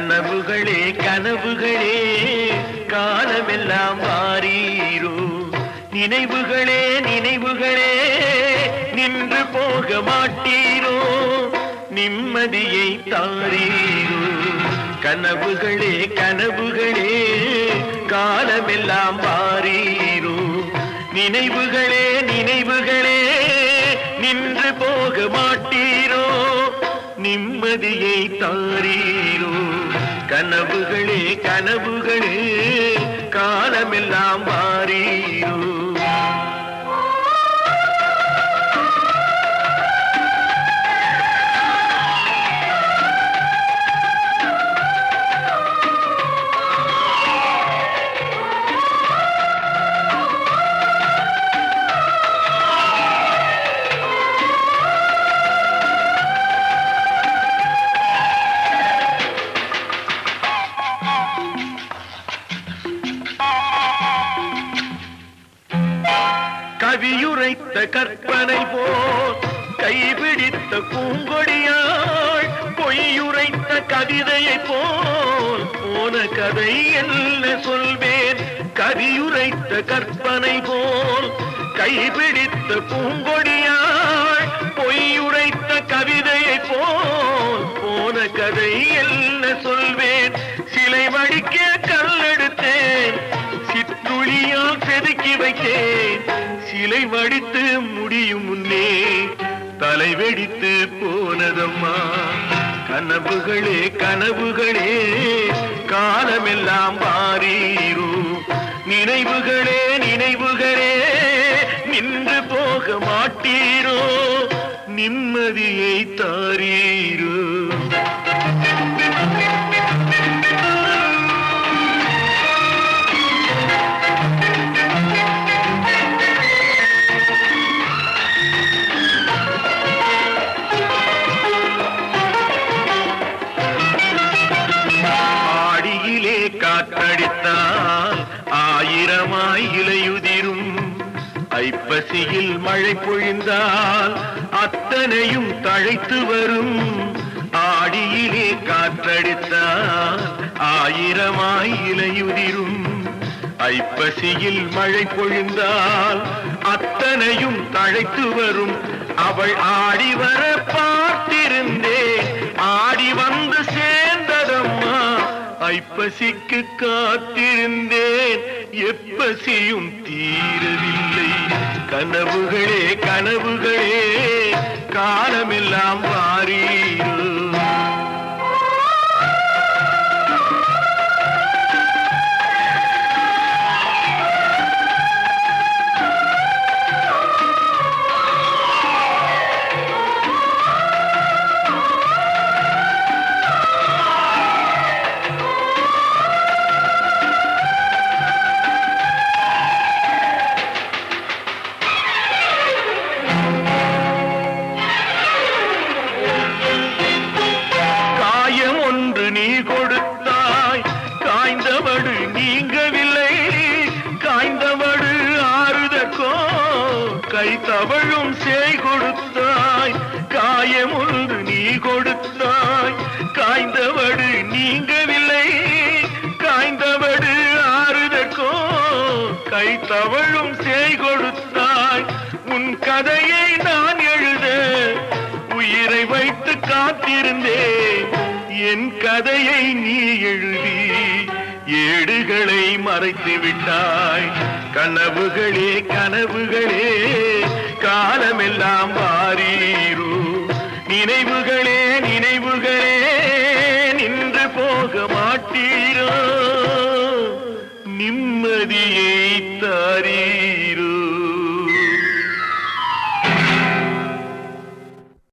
கனவுகளே கனவுகளே காலமெல்லாம் மாறீரோ, நினைவுகளே நினைவுகளே நின்று போக மாட்டீரோ, நிம்மதியை தாரீரோ. கனவுகளே கனவுகளே காலமெல்லாம் மாறீரோ, நினைவுகளே நினைவுகளே நின்று போக மாட்டீரோ, நிம்மதியை தாரீரோ. கனவுகளே கனவுகளே காலமெல்லாம் மாறீரோ. கவியுரைத்த கற்பனை போல் கைபிடித்த பூங்கொடியாள், பொய்யுரைத்த கவிதையை போல் போன கதை என்ன சொல்வேன். கவியுரைத்த கற்பனை போல் கைபிடித்த பூங்கொடியாள், பொய்யுரைத்த கவிதையை போல் போன கதை என்ன சொல்வேன். சிலை வடிக்க கல்லெடுத்தேன், சிற்றுளியால் செதுக்கி வைத்தேன், சிலை வடித்து முடியும் முன்னே தலை வெடித்து போனதம்மா. கனவுகளே கனவுகளே காலமெல்லாம் மாறீரோ, நினைவுகளே நினைவுகளே நின்று போக மாட்டீரோ, நிம்மதியை தாரீரோ. காற்றடித்தால் ஆயிரமாய் இலையுதிரும், ஐப்பசியில் மழை பொழிந்தால் அத்தனையும் தழைத்து வரும். ஆடியிலே காற்றடித்தால் ஆயிரமாய் இலையுதிரும், ஐப்பசியில் மழை பொழிந்தால் அத்தனையும் தழைத்து வரும். அவள் ஆடி வர பார்த்திருந்தேன், ஆடி வந்து சேர்ந்ததம்மா. ஐப்பசிக்கு காத்திருந்தேன், எப்பசியும் தீரவில்லை. கனவுகளே கனவுகளே காலமெல்லாம் மாறீரோ. நீ கொடுத்தாய், காய்ந்தவடு நீங்கவில்லை, காய்ந்தவடு ஆறுதற்கோ கை தவழும் சேய் கொடுத்தாய். காயம் ஒன்று நீ கொடுத்தாய், காய்ந்தவடு நீங்கவில்லை, காய்ந்தவடு ஆறுதற்கோ கை தவழும் சேய் கொடுத்தாய். உன் கதையை நான் எழுத உயிரை வைத்து காத்திருந்தேன், என் கதையை நீ எழுதி ஏடுகளை மறைத்து விட்டாய். கனவுகளே கனவுகளே காலமெல்லாம் மாறீரோ, நினைவுகளே நினைவுகளே நின்று போக மாட்டீரோ, நிம்மதியை தாரீ.